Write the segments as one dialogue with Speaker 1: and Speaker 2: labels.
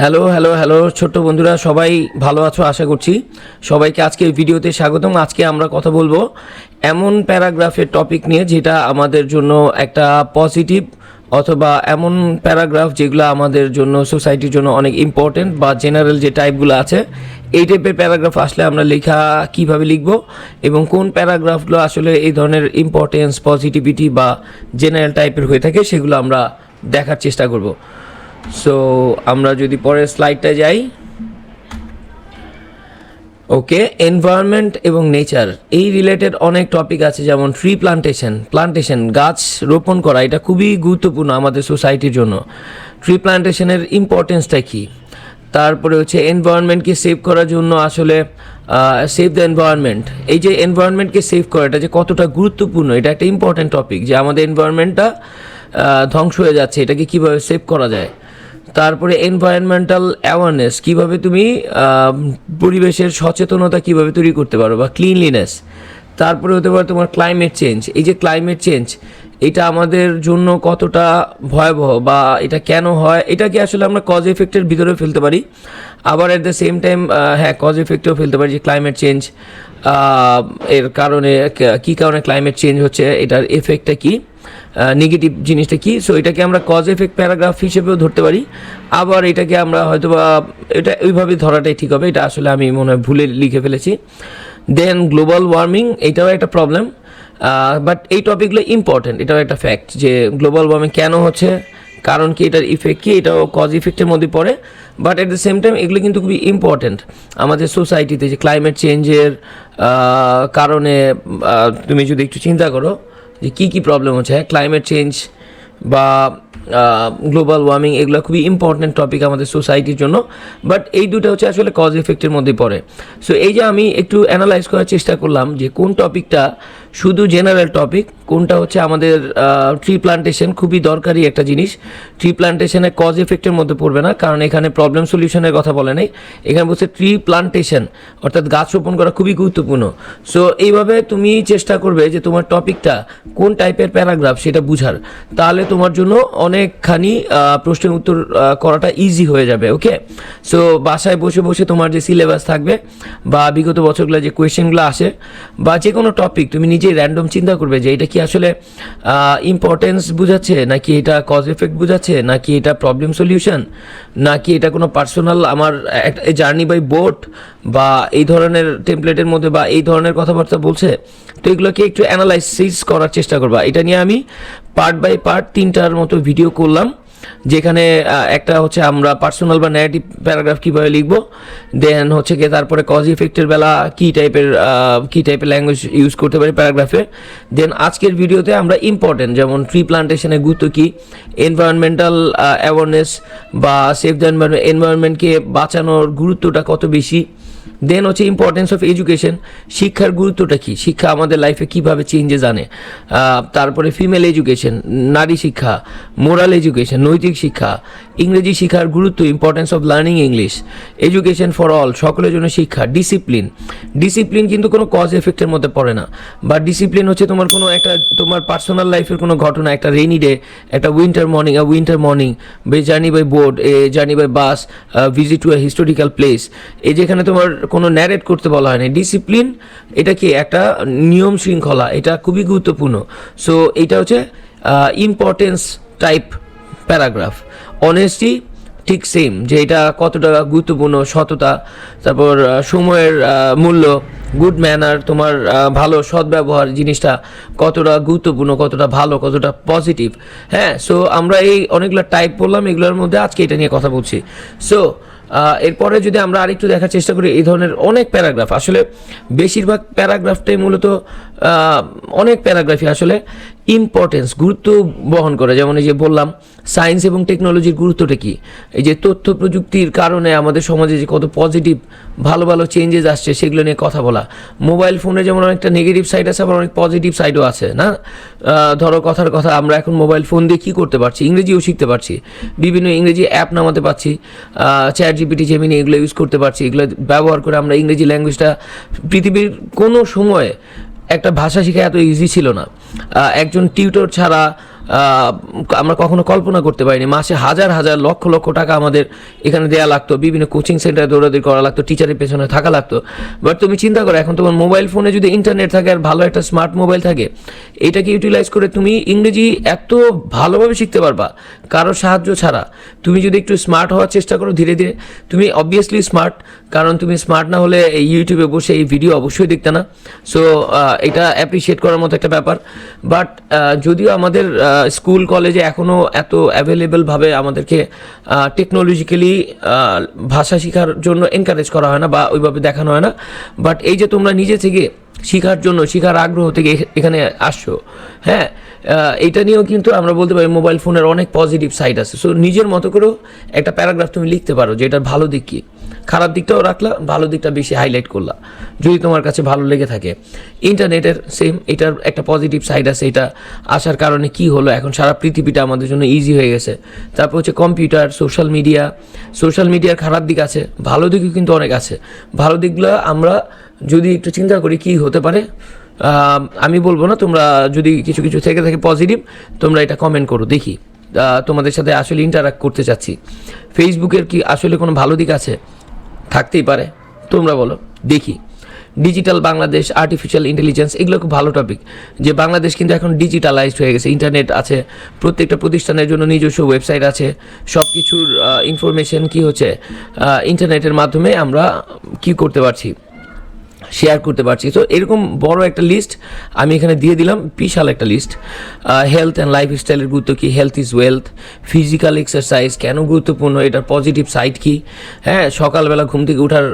Speaker 1: Hello hello hello ছোট্ট বন্ধুরা, সবাই ভালো আছো আশা করছি। সবাইকে আজকের ভিডিওতে স্বাগতম। আজকে আমরা কথা বলবো এমন প্যারাগ্রাফের টপিক নিয়ে যেটা আমাদের জন্য একটা পজিটিভ, অথবা এমন প্যারাগ্রাফ যেগুলো আমাদের জন্য সোসাইটির জন্য অনেক ইম্পর্টেন্ট, বা জেনারেল যে টাইপগুলো আছে এই টাইপের প্যারাগ্রাফ আসলে আমরা লেখা কিভাবে লিখব, এবং কোন প্যারাগ্রাফগুলো আসলে এই ধরনের ইম্পর্টেন্স, পজিটিভিটি বা জেনারেল টাইপের হয়ে থাকে সেগুলো আমরা দেখার চেষ্টা করব। সো আমরা যদি পরের স্লাইডটা যাই। ওকে, এনভায়রনমেন্ট এবং নেচার এই রিলেটেড অনেক টপিক আছে, যেমন ট্রি প্লান্টেশন গাছ রোপণ করা, এটা খুবই গুরুত্বপূর্ণ আমাদের সোসাইটির জন্য। ট্রি প্লান্টেশনের ইম্পর্টেন্সটা কী, তারপরে হচ্ছে এনভায়রনমেন্টকে সেভ করার জন্য আসলে সেভ দ্য এনভায়রনমেন্ট, এই যে এনভায়রনমেন্টকে সেভ করা এটা যে কতটা গুরুত্বপূর্ণ, এটা একটা ইম্পর্টেন্ট টপিক, যে আমাদের এনভায়রনমেন্টটা ধ্বংস হয়ে যাচ্ছে, এটাকে কীভাবে সেভ করা যায়। তারপরে এনভায়রনমেন্টাল অ্যাওয়ারনেস, কীভাবে তুমি পরিবেশের সচেতনতা কীভাবে তৈরি করতে পারো, বা ক্লিনলিনেস। তারপরে হতে পারে তোমার ক্লাইমেট চেঞ্জ, এই যে ক্লাইমেট চেঞ্জ এটা আমাদের জন্য কতটা ভয়াবহ, বা এটা কেন হয়, এটাকে আসলে আমরা কজ এফেক্টের ভিতরে ফেলতে পারি, আবার at the same time cause এফেক্টেও ফেলতে পারি, যে ক্লাইমেট চেঞ্জ এর কারণে কী কারণে ক্লাইমেট চেঞ্জ হচ্ছে, এটার এফেক্টটা কী, নেগেটিভ জিনিসটা কি। সো এটাকে আমরা কজ এফেক্ট প্যারাগ্রাফ হিসেবেও ধরতে পারি, আবার এটাকে আমরা হয়তো বা এটা ওইভাবে ধরাটাই ঠিক হবে, এটা আসলে আমি মনে হয় ভুলে লিখে ফেলেছি। দেন গ্লোবাল ওয়ার্মিং, এটাও একটা প্রবলেম, বাট এই টপিকগুলো ইম্পর্টেন্ট, এটাও একটা ফ্যাক্ট যে গ্লোবাল ওয়ার্মিং কেন হচ্ছে, কারণ কি, এটার ইফেক্ট কি, এটাও কজ ইফেক্টের মধ্যে পড়ে। But at the same time এগুলো কিন্তু খুবই ইম্পর্টেন্ট আমাদের সোসাইটিতে, যে ক্লাইমেট চেঞ্জের কারণে তুমি যদি একটু চিন্তা করো যে কী কী প্রবলেম হচ্ছে, ক্লাইমেট চেঞ্জ বা গ্লোবাল ওয়ার্মিং, এগুলো খুবই ইম্পর্টেন্ট টপিক আমাদের সোসাইটির জন্য। বাট এই দুটো হচ্ছে আসলে কজ এফেক্টের মধ্যে পড়ে। সো এই যে আমি একটু অ্যানালাইজ করার চেষ্টা করলাম যে কোন টপিকটা শুধু জেনারেল টপিক, কোনটা হচ্ছে আমাদের ট্রি প্লান্টেশন খুবই দরকারি একটা জিনিস। ট্রি প্লান্টেশনে কজ এফেক্টের মধ্যে পড়বে না, কারণ এখানে প্রবলেম সলিউশনের কথা বলে নেই, এখানে বলছে ট্রি প্লান্টেশন, অর্থাৎ গাছ রোপণ করা খুবই গুরুত্বপূর্ণ। সো এইভাবে তুমি চেষ্টা করবে যে তোমার টপিকটা কোন টাইপের প্যারাগ্রাফ সেটা বুঝার, তাহলে তোমার জন্য অনেকখানি প্রশ্নের উত্তর করাটা ইজি হয়ে যাবে। ওকে, সো বাসায় বসে বসে তোমার যে সিলেবাস থাকবে, বা বিগত বছরগুলো যে কোয়েশ্চেনগুলো আসে, বা যে কোনো টপিক তুমি নিজেই র্যান্ডম চিন্তা করবে যে এটা কি আসলে ইম্পর্টেন্স বোঝাচ্ছে, নাকি এটা কজ এফেক্ট বোঝাচ্ছে, নাকি এটা প্রবলেম সলিউশন, নাকি এটা কোনো পার্সোনাল আমার একটা জার্নি বাই বোট, বা এই ধরনের টেমপ্লেটের মধ্যে বা এই ধরনের কথাবার্তা বলছে। তো এগুলোকে একটু অ্যানালাইসিস করার চেষ্টা করবা। এটা নিয়ে আমি পার্ট বাই পার্ট 3টার মতো ভিডিও করলাম, যেখানে একটা হচ্ছে আমরা পার্সোনাল বা ন্যারেটিভ প্যারাগ্রাফ কীভাবে লিখবো, দেন হচ্ছে গিয়ে তারপরে কজ ইফেক্টের বেলা কী টাইপের ল্যাঙ্গুয়েজ ইউজ করতে পারি প্যারাগ্রাফে। দেন আজকের ভিডিওতে আমরা ইম্পর্টেন্ট, যেমন ট্রি প্লান্টেশনের গুরুত্ব কী, এনভায়রনমেন্টাল অ্যাওয়ারনেস বা সেভ দ্য এনভায়রনমেন্টকে বাঁচানোর গুরুত্বটা কত বেশি। দেন হচ্ছে ইম্পর্টেন্স অফ এডুকেশন, শিক্ষার গুরুত্বটা কী, শিক্ষা আমাদের লাইফে কীভাবে চেঞ্জেস আনে। তারপরে ফিমেল এডুকেশন, নারী শিক্ষা, মোরাল এডুকেশন, নৈতিক শিক্ষা, ইংরেজি শিক্ষার গুরুত্ব, importance of learning English, education for all, সকলের জন্য শিক্ষা। ডিসিপ্লিন কিন্তু কোনো কজ এফেক্টের মধ্যে পড়ে না, বা ডিসিপ্লিন হচ্ছে তোমার কোনো একটা তোমার পার্সোনাল লাইফের কোনো ঘটনা, একটা রেইনি ডে, একটা উইন্টার মর্নিং, বে journey by boat, a journey by bus, visit to a historical place, এই যেখানে তোমার কোনো ন্যারেট করতে বলা হয়নি। ডিসিপ্লিন এটা কি একটা নিয়ম শৃঙ্খলা, এটা খুবই গুরুত্বপূর্ণ। সো এইটা হচ্ছে ইম্পর্টেন্স টাইপ প্যারাগ্রাফ। অনেস্টি ঠিক সেম, যে এটা কতটা গুরুত্বপূর্ণ, সততা, তারপর সময়ের মূল্য, গুড ম্যানার, তোমার ভালো সদ্ব্যবহার জিনিসটা কতটা গুরুত্বপূর্ণ, কতটা ভালো, কতটা পজিটিভ। হ্যাঁ, সো আমরা এই অনেকগুলো টাইপ বললাম, এগুলোর মধ্যে আজকে এটা নিয়ে কথা বলছি। সো এরপরে যদি আমরা আরেকটু দেখার চেষ্টা করি, এই ধরনের অনেক প্যারাগ্রাফ, আসলে বেশিরভাগ প্যারাগ্রাফটাই মূলত অনেক প্যারাগ্রাফই আসলে ইম্পর্টেন্স, গুরুত্ব বহন করে। যেমন এই যে বললাম সায়েন্স এবং টেকনোলজির গুরুত্বটা কী, এই যে তথ্য প্রযুক্তির কারণে আমাদের সমাজে যে কত পজিটিভ ভালো ভালো চেঞ্জেস আসছে সেগুলো নিয়ে কথা বলা। মোবাইল ফোনে যেমন অনেকটা নেগেটিভ সাইড আছে, আবার অনেক পজিটিভ সাইডও আছে না। ধরো কথার কথা, আমরা এখন মোবাইল ফোন দিয়ে কী করতে পারছি, ইংরেজিও শিখতে পারছি, বিভিন্ন ইংরেজি অ্যাপ নামাতে পারছি, চ্যাট জিপিটি, জেমিনি, এগুলো ইউজ করতে পারছি। এগুলো ব্যবহার করে আমরা ইংরেজি ল্যাঙ্গুয়েজটা, পৃথিবীর কোনো সময় একটা ভাষা শেখা এত ইজি ছিল না, একজন টিউটর ছাড়া আমরা কখনো কল্পনা করতে পারিনি। মাসে হাজার হাজার লক্ষ লক্ষ টাকা আমাদের এখানে দেওয়া লাগতো, বিভিন্ন কোচিং সেন্টারে দৌড়াদৌড়ি করা লাগতো, টিচারের পেছনে থাকা লাগতো। বাট তুমি চিন্তা করো, এখন তোমার মোবাইল ফোনে যদি ইন্টারনেট থাকে আর ভালো একটা স্মার্ট মোবাইল থাকে, এটাকে ইউটিলাইজ করে তুমি ইংরেজি এত ভালোভাবে শিখতে পারবা কারোর সাহায্য ছাড়া। তুমি যদি একটু স্মার্ট হওয়ার চেষ্টা করো ধীরে ধীরে, তুমি অবভিয়াসলি স্মার্ট, কারণ তুমি স্মার্ট না হলে এই ইউটিউবে বসে এই ভিডিও অবশ্যই দেখতে না। সো এটা অ্যাপ্রিসিয়েট করার মতো একটা ব্যাপার। বাট যদিও আমাদের স্কুল কলেজে এখনও এত অ্যাভেলেবেলভাবে আমাদেরকে টেকনোলজিক্যালি ভাষা শেখার জন্য এনকারেজ করা হয় না বা ওইভাবে দেখানো হয় না, বাট এই যে তোমরা নিজে থেকে শেখার জন্য, শেখার আগ্রহ থেকে এখানে আসছো, হ্যাঁ, এটা নিয়েও কিন্তু আমরা বলতে পারি মোবাইল ফোনের অনেক পজিটিভ সাইড আছে। সো নিজের মতো করেও একটা প্যারাগ্রাফ তুমি লিখতে পারো যে এটার ভালো দিক কী, খারাপ দিকটাও রাখলা, ভালো দিকটা বেশি হাইলাইট করলা যদি তোমার কাছে ভালো লেগে থাকে। ইন্টারনেটের সেম, এটার একটা পজিটিভ সাইড আছে। এটা আসার কারণে কি হলো, এখন সারা পৃথিবীটা আমাদের জন্য ইজি হয়ে গেছে। তারপর হচ্ছে কম্পিউটার, সোশ্যাল মিডিয়ার খারাপ দিক আছে, ভালো দিকও কিন্তু অনেক আছে। ভালো দিকগুলো আমরা যদি একটু চিন্তা করি কি হতে পারে, আমি বলবো না, তোমরা যদি কিছু কিছু থেকে থাকে পজিটিভ, তোমরা এটা কমেন্ট করো, দেখি তোমাদের সাথে আসলে ইন্টারাক্ট করতে চাচ্ছি। ফেসবুকের কি আসলে কোনো ভালো দিক আছে? থাকতেই পারে, তোমরা বলো দেখি। ডিজিটাল বাংলাদেশ, আর্টিফিশিয়াল ইন্টেলিজেন্স, এগুলো খুব ভালো টপিক, যে বাংলাদেশ কিন্তু এখন ডিজিটালাইজড হয়ে গেছে। ইন্টারনেট আছে, প্রত্যেকটা প্রতিষ্ঠানের জন্য নিজস্ব ওয়েবসাইট আছে, সব কিছুর ইনফরমেশন কি হচ্ছে ইন্টারনেটের মাধ্যমে আমরা কি করতে পারছি, শেয়ার করতে পারছি। তো এরকম বড় একটা লিস্ট আমি এখানে দিয়ে দিলাম, বিশাল একটা লিস্ট। হেলথ অ্যান্ড লাইফস্টাইলের গুরুত্ব কী, health is wealth, physical exercise কেন গুরুত্বপূর্ণ, এটার পজিটিভ সাইড কী, হ্যাঁ, সকালবেলা ঘুম থেকে ওঠার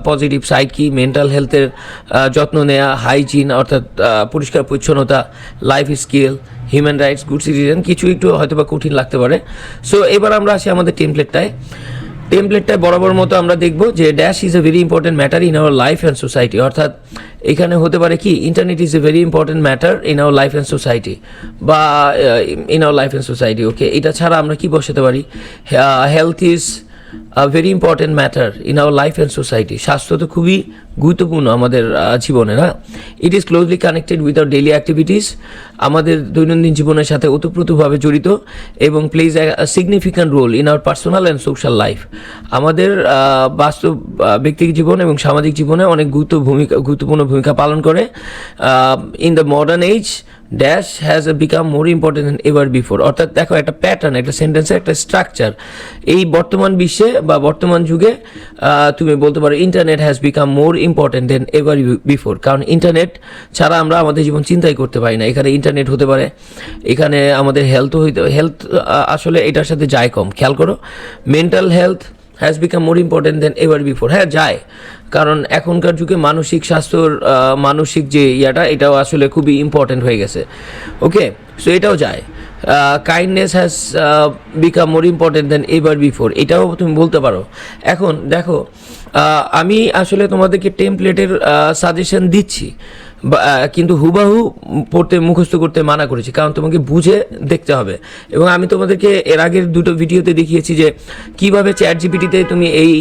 Speaker 1: পজিটিভ সাইড কী, মেন্টাল হেলথের যত্ন নেওয়া, হাইজিন অর্থাৎ পরিষ্কার পরিচ্ছন্নতা, life skill, human rights, good citizen, কিছু একটু হয়তো বা কঠিন লাগতে পারে। সো এবার আমরা আসি আমাদের টেমপ্লেটটায় বরাবর মতো আমরা দেখব যে dash is a very important matter in our life and society, অর্থাৎ এখানে হতে পারে কি internet is a very important matter in our life and society, বা in our life and society. Okay, এটা ছাড়া আমরা কি বসাতে পারি, health is very important matter in our life and society, স্বাস্থ্য তো খুবই গুরুত্বপূর্ণ আমাদের জীবনে, না? It is closely connected with our daily activities, আমাদের দৈনন্দিন জীবনের সাথে ওতপ্রোতভাবে জড়িত, এবং plays a significant role in our personal and social life, আমাদের বাস্তব ব্যক্তিগত জীবন এবং সামাজিক জীবনে অনেক গুরুত্বপূর্ণ ভূমিকা পালন করে। In the modern age dash has become more important than ever before, অর্থাৎ দেখো একটা প্যাটার্ন, একটা সেন্টেন্সের একটা স্ট্রাকচার। এই বর্তমান বিশ্বে বা বর্তমান যুগে তুমি বলতে পারো internet has become more important then ever before, কারণ ইন্টারনেট ছাড়া আমরা আমাদের জীবন চিন্তাই করতে পারি না। এখানে ইন্টারনেট হতে পারে, এখানে আমাদের হেলথ আসলে এটার সাথে যায় কম, খেয়াল করো। Mental health has become more important then ever before, হ্যাঁ যায়, কারণ এখনকার যুগে মানসিক স্বাস্থ্যর মানসিক যে এটাও আসলে খুবই ইম্পর্টেন্ট হয়ে গেছে। ওকে, সো এটাও যায়। Kindness has become more important then ever before, এটাও তুমি বলতে পারো। এখন দেখো, আমি আসলে তোমাদেরকে টেমপ্লেটের সাজেশন দিচ্ছি, কিন্তু হুবাহু পড়তে মুখস্থ করতে মানা করেছি, কারণ তোমাকে বুঝে দেখতে হবে। এবং আমি তোমাদেরকে এর আগের দুটো ভিডিওতে দেখিয়েছি যে কীভাবে চ্যাট জিপিটিতে তুমি এই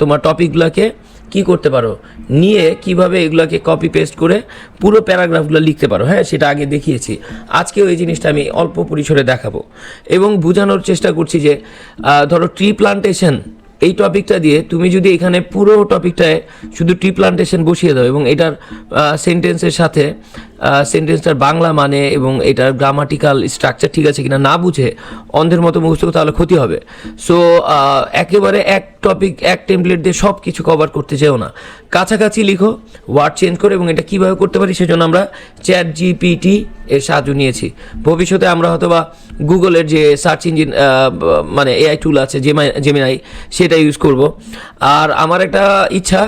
Speaker 1: তোমার টপিকগুলোকে কি করতে পারো, নিয়ে কিভাবে এগুলোকে কপি পেস্ট করে পুরো প্যারাগ্রাফগুলো লিখতে পারো, হ্যাঁ, সেটা আগে দেখিয়েছি। আজকেও এই জিনিসটা আমি অল্প পরিসরে দেখাবো এবং বোঝানোর চেষ্টা করছি যে ধরো ট্রি প্লান্টেশন, এই টপিকটা দিয়ে তুমি যদি এখানে পুরো টপিকটায় শুধু ট্রি প্লান্টেশন বসিয়ে দাও এবং এটার সেন্টেন্সের সাথে সেন্টেন্সটার বাংলা মানে এবং এটার গ্রামাটিক্যাল স্ট্রাকচার ঠিক আছে কিনা না বুঝে অন্ধের মতো মুখস্থ, তাহলে ক্ষতি হবে। সো একেবারে এক টপিক এক টেমপ্লেট দিয়ে সব কিছু কভার করতে যেও না, কাছাকাছি লিখো, ওয়ার্ড চেঞ্জ করে, এবং এটা কীভাবে করতে পারি সেজন্য আমরা চ্যাট জিপিটি এর সাহায্য নিয়েছি। ভবিষ্যতে আমরা হয়তো বা গুগলের যে সার্চ ইঞ্জিন মানে এআই টুল আছে জেমিনাই, সেটা ইউজ করব। আর আমার একটা ইচ্ছা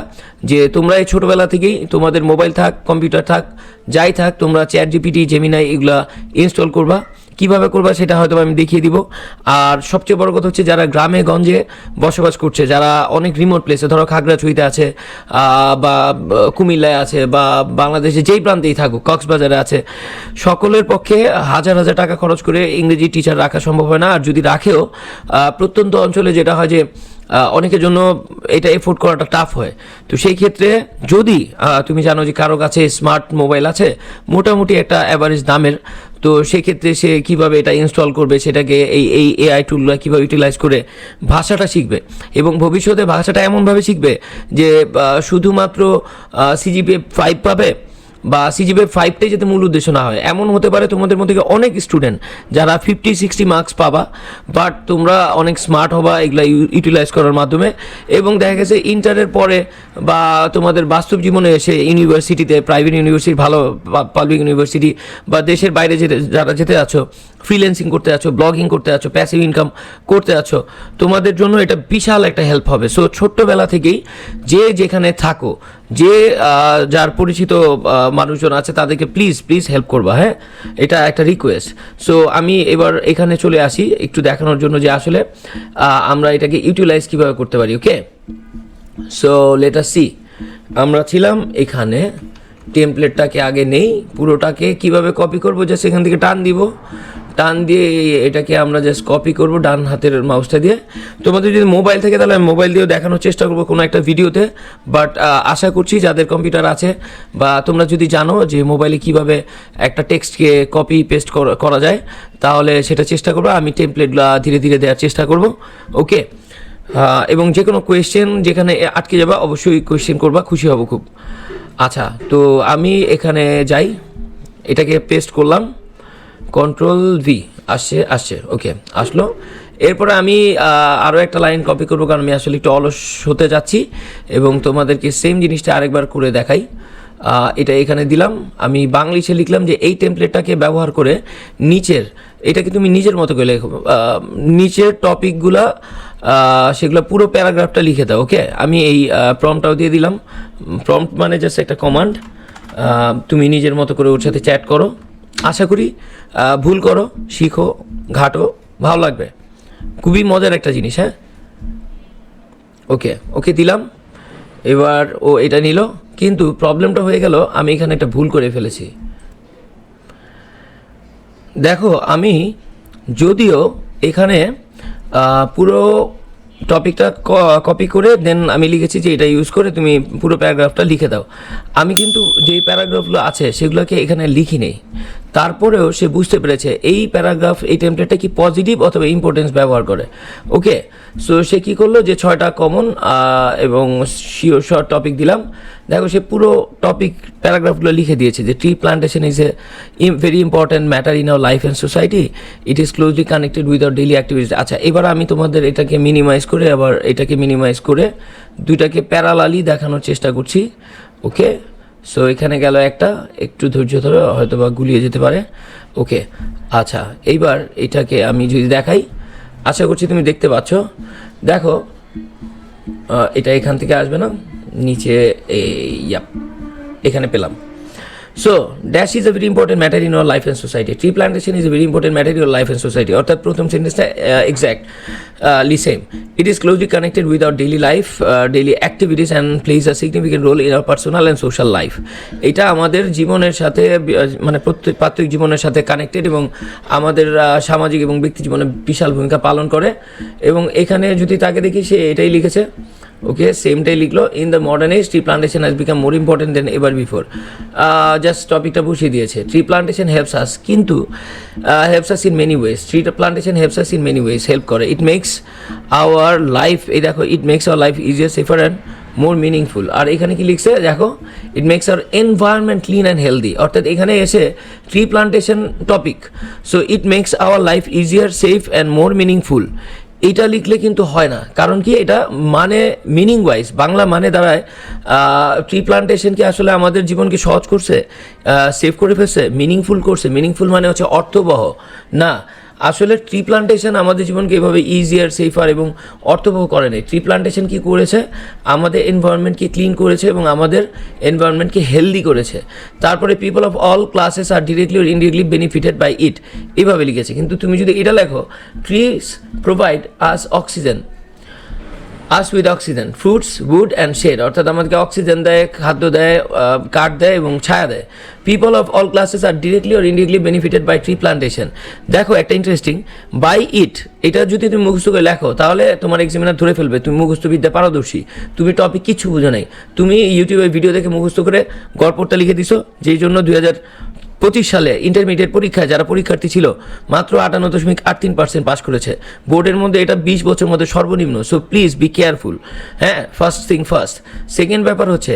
Speaker 1: যে তোমরা এই ছোটোবেলা থেকেই তোমাদের মোবাইল থাক, কম্পিউটার থাক, যাই থাক, তোমরা চ্যাট জিপিটি, জেমিনাই এগুলা ইনস্টল করবা। কীভাবে করবা সেটা হয়তো আমি দেখিয়ে দিব। আর সবচেয়ে বড় কথা হচ্ছে যারা গ্রামে গঞ্জে বসবাস করছে, যারা অনেক রিমোট প্লেসে, ধরো খাগড়াছড়িতে আছে বা কুমিল্লায় আছে বা বাংলাদেশে যেই প্রান্তেই থাকুক, কক্সবাজারে আছে, সকলের পক্ষে হাজার হাজার টাকা খরচ করে ইংরেজি টিচার রাখা সম্ভব হয় না। আর যদি রাখেও প্রত্যন্ত অঞ্চলে যেটা হয় যে অনেকের জন্য এটা এফোর্ড করাটা টাফ হয়। তো সেই ক্ষেত্রে যদি তুমি জানো যে কারো কাছে স্মার্ট মোবাইল আছে মোটামুটি একটা অ্যাভারেজ দামের, তো সেক্ষেত্রে সে কীভাবে এটা ইনস্টল করবে, সেটাকে এই এআই টুলগুলো কীভাবে ইউটিলাইজ করে ভাষাটা শিখবে, এবং ভবিষ্যতে ভাষাটা এমনভাবে শিখবে যে শুধুমাত্র সিজিপিএ 5 পাবে বা সিজিপিএ 5টাই যাতে মূল উদ্দেশ্য না হয়। এমন হতে পারে তোমাদের মধ্যে অনেক স্টুডেন্ট যারা 50-60 মার্কস পাবা, বাট তোমরা অনেক স্মার্ট হবা এগুলা ইউটিলাইজ করার মাধ্যমে, এবং দেখা গেছে ইন্টারের পরে বা তোমাদের বাস্তব জীবনে এসে ইউনিভার্সিটিতে, প্রাইভেট ইউনিভার্সিটি, ভালো পাবলিক ইউনিভার্সিটি বা দেশের বাইরে যারা যেতে আছো, ফ্রিল্যান্সিং করতে আছো, ব্লগিং করতে আছো, প্যাসিভ ইনকাম করতে আছো, তোমাদের জন্য এটা বিশাল একটা হেল্প হবে। সো ছোট্টবেলা থেকেই যে যেখানে থাকো, যে যার পরিচিত মানুষজন আছে তাদেরকে প্লিজ হেল্প করবা, হ্যাঁ, এটা একটা রিকোয়েস্ট। সো আমি এবার এখানে চলে আসি একটু দেখানোর জন্য যে আসলে আমরা এটাকে ইউটিলাইজ কীভাবে করতে পারি। ওকে, সো লেট আস সি। আমরা ছিলাম এখানে, টেমপ্লেটটাকে আগে নেই, পুরোটাকে কিভাবে কপি করবো, জাস্ট এখান থেকে টান দিব, টান দিয়ে এটাকে আমরা জাস্ট কপি করব ডান হাতের মাউসটা দিয়ে। তোমাদের যদি মোবাইল থেকে তাহলে আমি মোবাইল দিয়েও দেখানোর চেষ্টা করবো কোনো একটা ভিডিওতে, বাট আশা করছি যাদের কম্পিউটার আছে বা তোমরা যদি জানো যে মোবাইলে কিভাবে একটা টেক্সটকে কপি পেস্ট করা যায়, তাহলে সেটা চেষ্টা করবো। আমি টেমপ্লেটগুলো ধীরে ধীরে দেওয়ার চেষ্টা করব। ওকে, এবং যে কোনো কোয়েশ্চেন যেখানে আটকে যাবা অবশ্যই কোয়েশ্চেন করবা, খুশি হব খুব। আচ্ছা, তো আমি এখানে যাই, এটাকে পেস্ট করলাম, Ctrl+V, আসছে, ওকে, আসলো। এরপরে আমি আরও একটা লাইন কপি করবো, কারণ আমি আসলে একটু অলস হতে যাচ্ছি, এবং তোমাদেরকে সেম জিনিসটা আরেকবার করে দেখাই। এটা এখানে দিলাম, আমি বাংলিশে লিখলাম যে এই টেমপ্লেটটাকে ব্যবহার করে নিচের, এটাকে তুমি নিজের মতো করে লেখো, নিচের টপিকগুলা সেগুলো পুরো প্যারাগ্রাফটা লিখে দাও। ওকে, আমি এই প্রম্পটটাও দিয়ে দিলাম। প্রম্পট মানে জাস্ট একটা কমান্ড, তুমি নিজের মতো করে ওর সাথে চ্যাট করো। আশা করি ভুল করো, শিখো, ঘাটো, ভালো লাগবে, খুবই মজার একটা জিনিস। হ্যাঁ, ওকে দিলাম। এবার ও এটা নিল, কিন্তু প্রবলেমটা হয়ে গেল আমি এখানে একটা ভুল করে ফেলেছি। দেখো, আমি যদিও এখানে পুরো টপিকটা কপি করে দেন আমি লিখেছি যে এটা ইউজ করে তুমি পুরো প্যারাগ্রাফটা লিখে দাও, আমি কিন্তু যেই প্যারাগ্রাফগুলো আছে সেগুলোকে এখানে লিখি নেই। তারপরেও সে বুঝতে পেরেছে এই প্যারাগ্রাফ, এই টেমপ্লেটটা কি পজিটিভ অথবা ইম্পর্টেন্স ব্যবহার করে। ওকে, সো সে কী করলো যে 6টা কমন এবং শর্ট টপিক দিলাম। দেখো, সে পুরো টপিক প্যারাগ্রাফগুলো লিখে দিয়েছে যে tree plantation is a very important matter in our life and society, it is closely connected with our daily activities. আচ্ছা, এবার আমি তোমাদের এটাকে মিনিমাইজ করে, আবার এটাকে মিনিমাইজ করে দুইটাকে প্যারালালি দেখানোর চেষ্টা করছি। ওকে, সো এখানে গেল একটা, একটু ধৈর্য ধরে হয়তো বা গুলিয়ে যেতে পারে। ওকে, আচ্ছা, এইবার এটাকে আমি যদি দেখাই, আশা করছি তুমি দেখতে পাচ্ছ। দেখো, এটা এখান থেকে আসবে না, নিচে এখানে পেলাম। So, dash is a very important matter in our life and society. Tree plantation is a very important matter in our life and society. অর্থাৎ প্রথম সেন্টেন্সটা exactly same. It is closely connected with our daily life, daily activities and plays a significant role in our personal and social life. এটা আমাদের জীবনের সাথে, মানে প্রত্যেক জীবনের সাথে কানেক্টেড, এবং আমাদের সামাজিক এবং ব্যক্তি জীবনে বিশাল ভূমিকা পালন করে। এবং এখানে যদি তাকে দেখি, সে এটাই লিখেছে। ওকে, সেমটাই লিখলো, in the modern age tree plantation has become more important then ever before. Just টপিকটা বসিয়ে দিয়েছে। ট্রি প্লান্টেশন হেল্পস আস, কিন্তু helps us in many ways. Tree plantation helps us in many ways, help করে। It makes our life, এই দেখো, it makes our life easier, safer and more meaningful. আর এখানে কি লিখছে দেখো, it makes our environment clean and healthy. অর্থাৎ এখানে এসে tree plantation topic, so it makes our life easier, safe and more meaningful. এটা লিখলে কিন্তু হয় না, কারণ কি, এটা মানে মিনিং ওয়াইজ বাংলা মানে দাঁড়ায় ট্রি প্লান্টেশন কি আসলে আমাদের জীবনকে সহজ করছে, সেভ করে ফেলছে, মিনিংফুল করছে। মিনিংফুল মানে হচ্ছে অর্থবহ না, আসলে ট্রি প্লান্টেশন আমাদের জীবনকে এভাবে ইজিয়ার, সেফার এবং অর্থবহ করে নেই। ট্রি প্লান্টেশন কি করেছে, আমাদের এনভায়রনমেন্টকে ক্লিন করেছে এবং আমাদের এনভায়রনমেন্টকে হেলদি করেছে। তারপরে people of all classes are directly or indirectly benefited by it, এভাবে লিখেছে। কিন্তু তুমি যদি এটা লেখো, trees provide us oxygen, us with oxygen, fruits, wood and shade, অর্থাৎ আমাদেরকে অক্সিজেন দেয়, খাদ্য দেয়, কাঠ দেয় এবং ছায়া দেয়। People of all classes are directly or indirectly benefited by tree plantation. দেখো, একটা ইন্টারেস্টিং, বাই ইট, এটা যদি তুমি মুখস্থ করে লেখো তাহলে তোমার এক্সামিনার ধরে ফেলবে তুমি মুখস্থ বিদ্যা পারদর্শী, তুমি টপিক কিচ্ছু বুঝো নাই। তুমি ইউটিউবে ভিডিও দেখে মুখস্থ করে গল্পটা লিখে দিছো, যেই জন্য সালে ইন্টারমিডিয়েট পরীক্ষায় যারা পরীক্ষার্থী ছিল মাত্র 58.83% পাস করেছে। বোর্ডের মধ্যে এটা 20 বছরের মধ্যে সর্বনিম্ন। So please be careful. হ্যাঁ, ফার্স্ট থিং ফার্স্ট। সেকেন্ড ব্যাপার হচ্ছে,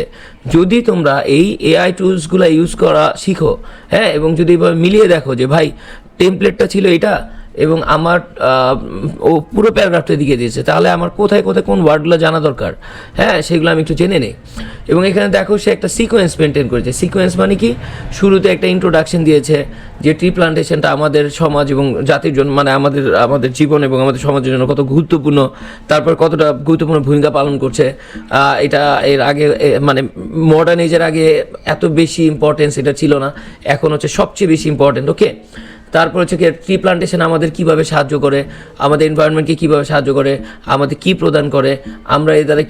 Speaker 1: যদি তোমরা এই এআই টুলসগুলো ইউজ করা শিখো, হ্যাঁ, এবং যদি এবার মিলিয়ে দেখো যে ভাই টেমপ্লেটটা ছিল এটা এবং আমার ও পুরো প্যারাগ্রাফটা দিকে দিয়েছে, তাহলে আমার কোথায় কোথায় কোন ওয়ার্ডগুলো জানা দরকার, হ্যাঁ, সেগুলো আমি একটু জেনে নিই। এবং এখানে দেখো সে একটা সিকোয়েন্স মেনটেন করেছে। সিকোয়েন্স মানে কি, শুরুতে একটা ইন্ট্রোডাকশন দিয়েছে যে ট্রি প্লান্টেশনটা আমাদের সমাজ এবং জাতির জন্য, মানে আমাদের জীবন এবং আমাদের সমাজের জন্য কত গুরুত্বপূর্ণ, তারপর কতটা গুরুত্বপূর্ণ ভূমিকা পালন করছে। এটা এর আগে মানে মডার্ন এজের আগে এত বেশি ইম্পর্টেন্স এটা ছিল না, এখন হচ্ছে সবচেয়ে বেশি ইম্পর্টেন্ট। ওকে, তারপর হচ্ছে কি ট্রি প্লান্টেশন আমাদের কীভাবে সাহায্য করে, আমাদের এনভায়রনমেন্টকে কীভাবে সাহায্য করে, আমাদের কী প্রদান করে, আমরা এর দ্বারা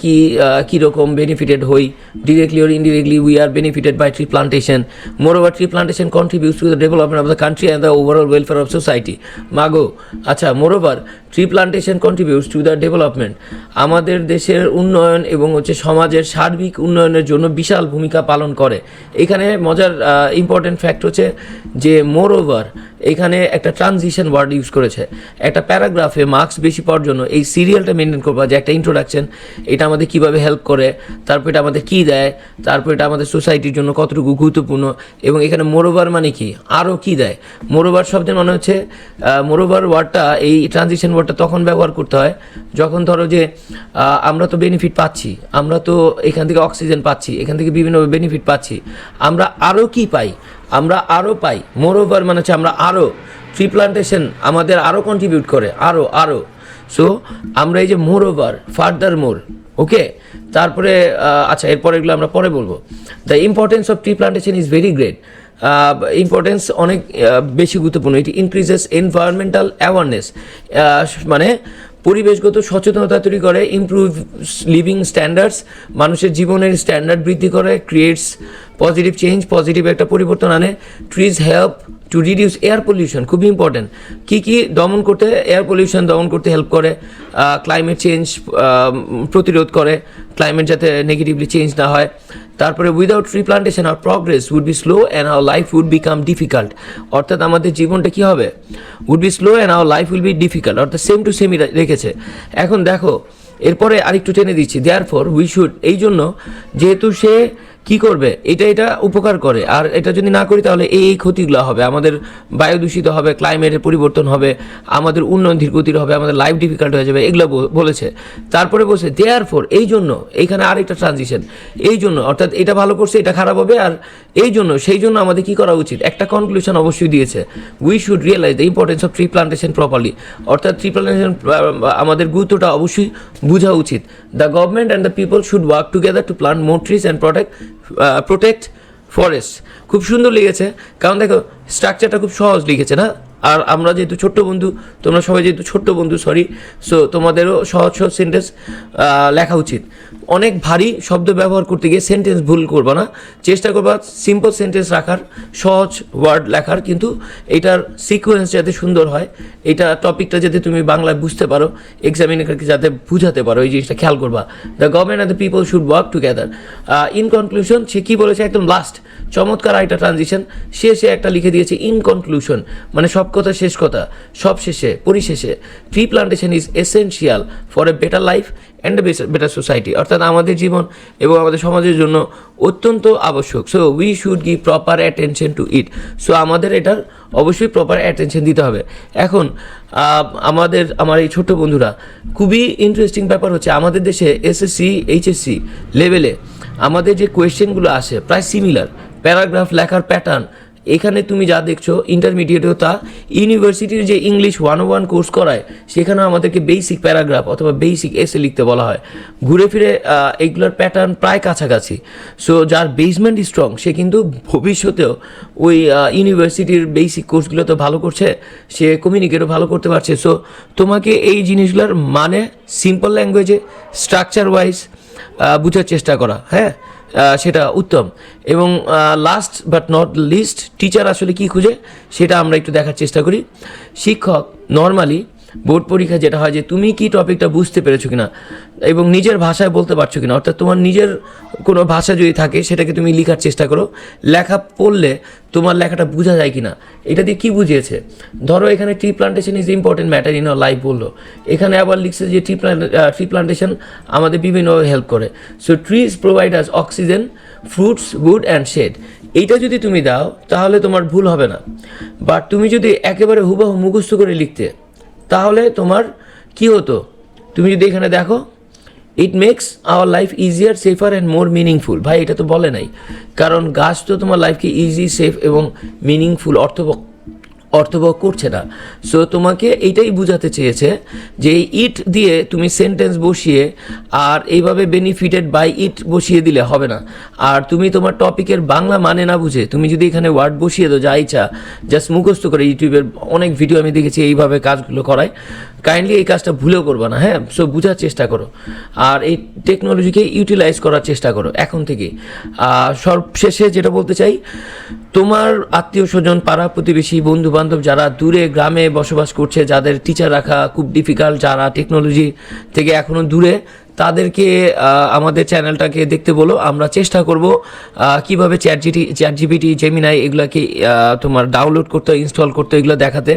Speaker 1: কীরকম বেনিফিটেড হই, directly or indirectly we are benefited by tree plantation. Moreover tree plantation contributes to the development of the country and the overall welfare of society. মাগো, আচ্ছা, moreover tree plantation contributes to the development, আমাদের দেশের উন্নয়ন এবং হচ্ছে সমাজের সার্বিক উন্নয়নের জন্য বিশাল ভূমিকা পালন করে। এখানে মজার ইম্পর্টেন্ট ফ্যাক্ট হচ্ছে যে মোরওভার এখানে একটা ট্রানজিশন ওয়ার্ড ইউজ করেছে। একটা প্যারাগ্রাফে মার্কস বেশি পাওয়ার জন্য এই সিরিয়ালটা মেনটেন করবা, যে একটা ইন্ট্রোডাকশন, এটা আমাদের কীভাবে হেল্প করে, তারপর এটা আমাদের কী দেয়, তারপর এটা আমাদের সোসাইটির জন্য কতটুকু গুরুত্বপূর্ণ, এবং এখানে মোরওভার মানে কি, আরও কী দেয়। মোরওভার শব্দের মানে হচ্ছে, মোরওভার ওয়ার্ডটা, এই ট্রানজিশন ওয়ার্ডটা তখন ব্যবহার করতে হয় যখন ধরো যে আমরা তো বেনিফিট পাচ্ছি, আমরা তো এখান থেকে অক্সিজেন পাচ্ছি, এখান থেকে বিভিন্ন বেনিফিট পাচ্ছি, আমরা আরও কি পাই, আমরা আরও পাই। মোরওভার মানে হচ্ছে আমরা আরও, ট্রি প্লান্টেশন আমাদের আরও কন্ট্রিবিউট করে, আরও। সো আমরা এই যে মোরওভার, ফার্দার মোর, ওকে। তারপরে আচ্ছা, এরপরে এগুলো আমরা পরে বলবো। The importance of tree plantation is very great. Importance অনেক বেশি গুরুত্বপূর্ণ। ইট ইনক্রিজেস এনভায়রনমেন্টাল অ্যাওয়ারনেস, মানে পরিবেশগত সচেতনতা তৈরি করে, ইমপ্রুভ লিভিং স্ট্যান্ডার্ডস, মানুষের জীবনের স্ট্যান্ডার্ড বৃদ্ধি করে, ক্রিয়েটস পজিটিভ চেঞ্জ, পজিটিভ একটা পরিবর্তন আনে। Trees help to reduce air pollution, খুবই ইম্পর্টেন্ট। কী দমন করতে, এয়ার পলিউশন দমন করতে হেল্প করে, ক্লাইমেট চেঞ্জ প্রতিরোধ করে, ক্লাইমেট যাতে নেগেটিভলি চেঞ্জ না হয়। তারপরে without tree plantation our progress would be slow and our life would become difficult, অর্থাৎ আমাদের জীবনটা কী হবে, would be slow and our life will be difficult, অর্থাৎ সেম টু সেমই রেখেছে। এখন দেখো এরপরে আরেকটু টেনে দিচ্ছি, দেয়ারফর উই শুড, এই জন্য যেহেতু সে কী করবে, এটা উপকার করে, আর এটা যদি না করি তাহলে এই ক্ষতিগুলো হবে, আমাদের বায়ু দূষিত হবে, ক্লাইমেটের পরিবর্তন হবে, আমাদের উন্নয়ন ধীরগতির হবে, আমাদের লাইফ ডিফিকাল্ট হয়ে যাবে, এগুলো বলেছে। তারপরে বলছে দেয়ারফর, এই জন্য, এইখানে আরেকটা ট্রানজিশন, এই জন্য, অর্থাৎ এটা ভালো করছে, এটা খারাপ হবে, আর এই জন্য, সেই জন্য আমাদের কী করা উচিত, একটা কনক্লুশন অবশ্যই দিয়েছে। We should realize the importance of tree plantation properly, অর্থাৎ ট্রি প্লান্টেশন আমাদের গুরুত্বটা অবশ্যই বোঝা উচিত। The government and the people should work together to plant more trees and protect forest. খুব সুন্দর লেগেছে, কারণ দেখো স্ট্রাকচারটা খুব সহজ লিখেছে না, আর আমরা যেহেতু ছোট্ট বন্ধু, তোমরা সবাই যেহেতু ছোট্ট বন্ধু, সো তোমাদেরও সহজ সেন্টেন্স লেখা উচিত। অনেক ভারী শব্দ ব্যবহার করতে গিয়ে সেন্টেন্স ভুল করবা না, চেষ্টা করবা সিম্পল সেন্টেন্স রাখার, সহজ ওয়ার্ড লেখার, কিন্তু এটার সিকোয়েন্স যাতে সুন্দর হয়, এটা টপিকটা যাতে তুমি বাংলায় বুঝতে পারো, এক্সামিনারকে যাতে বুঝাতে পারো, এই জিনিসটা খেয়াল করবা। The government and the people should work together. In conclusion, সে কী বলেছে, একদম লাস্ট চমৎকার একটা ট্রানজিশন, সে একটা লিখে দিয়েছে ইন কনক্লুশন, মানে সব কথা শেষ কথা, সব শেষে পরিশেষে, tree plantation is essential for a better life and a better society, অর্থাৎ আমাদের জীবন এবং আমাদের সমাজের জন্য অত্যন্ত আবশ্যক। So we should give proper attention to it. So আমাদের এটার অবশ্যই প্রপার অ্যাটেনশন দিতে হবে। এখন আমার এই ছোট্ট বন্ধুরা, খুবই ইন্টারেস্টিং ব্যাপার হচ্ছে, আমাদের দেশে এসএসসি এইচএসসি লেভেলে আমাদের যে কোয়েশ্চেনগুলো আসে প্রায় সিমিলার, প্যারাগ্রাফ লেখার প্যাটার্ন, এখানে তুমি যা দেখছো ইন্টারমিডিয়েটেও তা, ইউনিভার্সিটির যে ইংলিশ 101 কোর্স করায় সেখানেও আমাদেরকে বেসিক প্যারাগ্রাফ অথবা বেসিক এসে লিখতে বলা হয়। ঘুরে ফিরে এইগুলোর প্যাটার্ন প্রায় কাছাকাছি। সো যার বেসমেন্ট স্ট্রং, সে কিন্তু ভবিষ্যতেও ওই ইউনিভার্সিটির বেসিক কোর্সগুলো তো ভালো করছে, সে কমিউনিকেটও ভালো করতে পারছে। সো তোমাকে এই জিনিসগুলোর মানে সিম্পল ল্যাঙ্গুয়েজে স্ট্রাকচার ওয়াইজ বোঝার চেষ্টা করা, হ্যাঁ, সেটা উত্তম। এবং last but not list, teacher আসলে কি খুঁজে সেটা আমরা একটু দেখার চেষ্টা করি। শিক্ষক নর্মালি বোর্ড পরীক্ষা যেটা হয় যে তুমি কি টপিকটা বুঝতে পেরেছো কিনা এবং নিজের ভাষায় বলতে পারছো কিনা, অর্থাৎ তোমার নিজের কোনো ভাষা যদি থাকে সেটাকে তুমি লেখার চেষ্টা করো। লেখা পড়লে তোমার লেখাটা বোঝা যায় কিনা, এটা দিয়ে কী বুঝিয়েছে। ধরো এখানে tree plantation is important matter in our life বললো, এখানে আবার লিখছে যে ট্রি প্লান্টেশন আমাদের বিভিন্নভাবে হেল্প করে। So trees provide us oxygen, fruits, wood and shade. এইটা যদি তুমি দাও তাহলে তোমার ভুল হবে না। বাট তুমি যদি একেবারে হুবহু মুখস্থ করে লিখতে তাহলে তোমার কি হতো, তুমি যদি এখানে দেখো it makes our life easier, safer and more meaningful. ভাই এটা তো বলে নাই, কারণ গাছ তো তোমার লাইফকে ইজি, সেফ এবং মিনিংফুল অর্থবহ করছে না। সো তোমাকে এইটাই বোঝাতে চেয়েছে যে এই ইট দিয়ে তুমি সেন্টেন্স বসিয়ে আর এইভাবে বেনিফিটেড বাই ইট বসিয়ে দিলে হবে না। আর তুমি তোমার টপিকের বাংলা মানে না বুঝে তুমি যদি এখানে ওয়ার্ড বসিয়ে দাও যা ইচ্ছা, জাস্ট মুখস্থ করে, ইউটিউবের অনেক ভিডিও আমি দেখেছি এইভাবে কাজগুলো করায়, কাইন্ডলি এই কাজটা ভুলেও করবা না। হ্যাঁ, সো বোঝার চেষ্টা করো আর এই টেকনোলজিকে ইউটিলাইজ করার চেষ্টা করো এখন থেকেই। সর্বশেষে যেটা বলতে চাই, তোমার আত্মীয় স্বজন, পাড়া প্রতিবেশী, বন্ধু বান্ধব যারা দূরে গ্রামে বসবাস করছে, যাদের টিচার রাখা খুব ডিফিকাল্ট, যারা টেকনোলজি থেকে এখনও দূরে, তাদেরকে আমাদের চ্যানেলটাকে দেখতে বলো। আমরা চেষ্টা করব কীভাবে চ্যাট জিপিটি, জেমিনাই এগুলোকে তোমার ডাউনলোড করতে, ইনস্টল করতে, এগুলো দেখাতে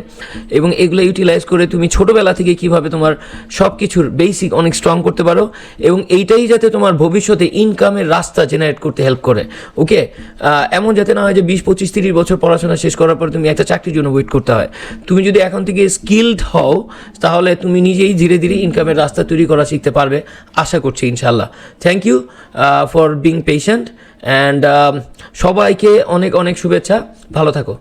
Speaker 1: এবং এগুলো ইউটিলাইজ করে তুমি ছোটোবেলা থেকে কীভাবে তোমার সব কিছুর বেসিক অনেক স্ট্রং করতে পারো এবং এইটাই যাতে তোমার ভবিষ্যতে ইনকামের রাস্তা জেনারেট করতে হেল্প করে। ওকে, এমন যাতে না হয় যে 20-25-30 বছর পড়াশোনা শেষ করার পর তুমি একটা চাকরির জন্য ওয়েট করতে হয়। তুমি যদি এখন থেকে স্কিলড হও তাহলে তুমি নিজেই ধীরে ধীরে ইনকামের রাস্তা তৈরি করা শিখতে পারবে, আশা করছি ইনশাল্লাহ। Thank you for being patient and সবাইকে অনেক অনেক শুভেচ্ছা, ভালো থাকো।